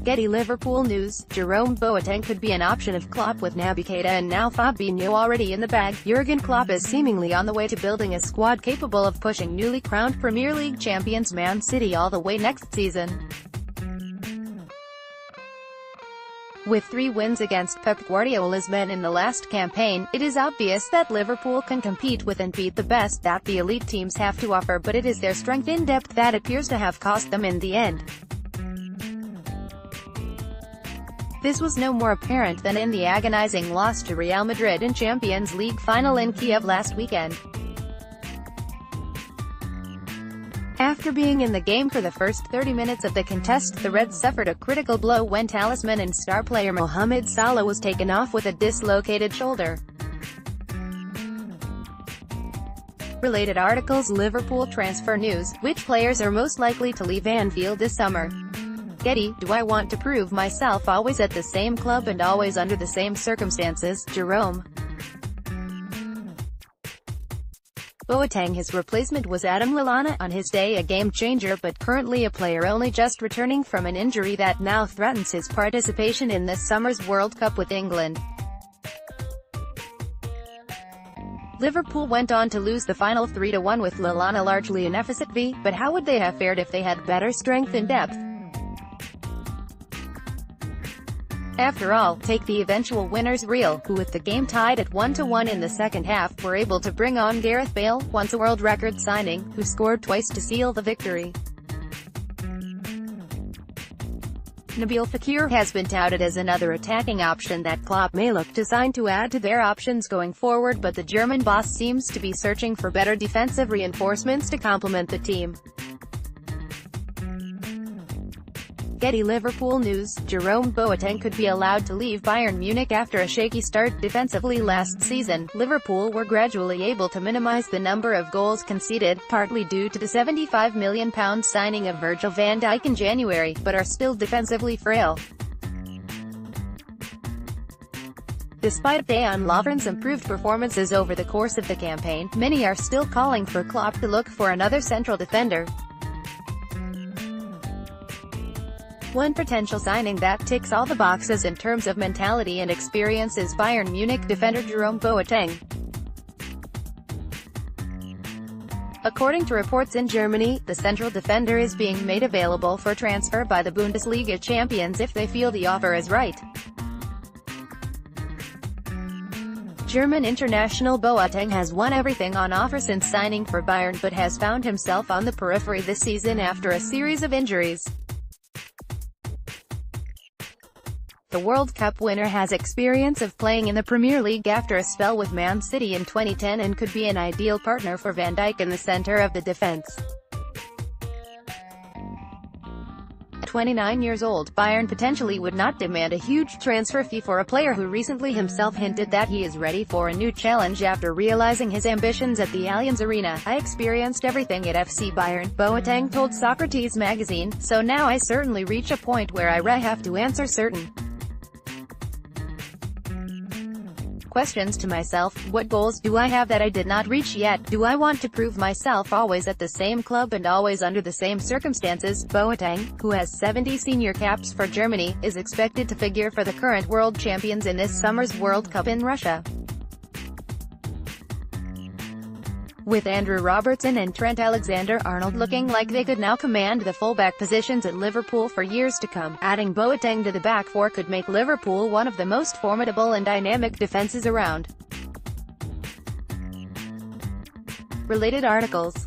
GETTY Liverpool news, Jerome Boateng could be an option if Klopp with Naby Keita and now Fabinho already in the bag. Jurgen Klopp is seemingly on the way to building a squad capable of pushing newly crowned Premier League champions Man City all the way next season. With 3 wins against Pep Guardiola's men in the last campaign, it is obvious that Liverpool can compete with and beat the best that the elite teams have to offer, but it is their strength in depth that appears to have cost them in the end. This was no more apparent than in the agonizing loss to Real Madrid in Champions League final in Kiev last weekend. After being in the game for the first 30 minutes of the contest, the Reds suffered a critical blow when talisman and star player Mohamed Salah was taken off with a dislocated shoulder. Related articles: Liverpool transfer news, which players are most likely to leave Anfield this summer? Getty, do I want to prove myself always at the same club and always under the same circumstances? Jerome Boateng. His replacement was Adam Lallana, on his day a game-changer but currently a player only just returning from an injury that now threatens his participation in this summer's World Cup with England. Liverpool went on to lose the final 3-1 with Lallana largely an deficit, but how would they have fared if they had better strength and depth? After all, take the eventual winners Real, who with the game tied at 1-1 in the second half, were able to bring on Gareth Bale, once a world record signing, who scored twice to seal the victory. Nabil Fekir has been touted as another attacking option that Klopp may look to sign to add to their options going forward, but the German boss seems to be searching for better defensive reinforcements to complement the team. GETTY Liverpool news, Jerome Boateng could be allowed to leave Bayern Munich after a shaky start defensively last season. Liverpool were gradually able to minimize the number of goals conceded, partly due to the £75 million signing of Virgil van Dijk in January, but are still defensively frail. Despite Dejan Lovren's improved performances over the course of the campaign, many are still calling for Klopp to look for another central defender. One potential signing that ticks all the boxes in terms of mentality and experience is Bayern Munich defender Jerome Boateng. According to reports in Germany, the central defender is being made available for transfer by the Bundesliga champions if they feel the offer is right. German international Boateng has won everything on offer since signing for Bayern, but has found himself on the periphery this season after a series of injuries. The World Cup winner has experience of playing in the Premier League after a spell with Man City in 2010 and could be an ideal partner for Van Dijk in the centre of the defence. At 29 years old, Bayern potentially would not demand a huge transfer fee for a player who recently himself hinted that he is ready for a new challenge after realising his ambitions at the Allianz Arena. "I experienced everything at FC Bayern," Boateng told Socrates magazine, "so now I certainly reach a point where I have to answer certain questions to myself. What goals do I have that I did not reach yet? Do I want to prove myself always at the same club and always under the same circumstances?" Boateng, who has 70 senior caps for Germany, is expected to figure for the current world champions in this summer's World Cup in Russia. With Andrew Robertson and Trent Alexander-Arnold looking like they could now command the fullback positions at Liverpool for years to come, adding Boateng to the back four could make Liverpool one of the most formidable and dynamic defences around. Related articles.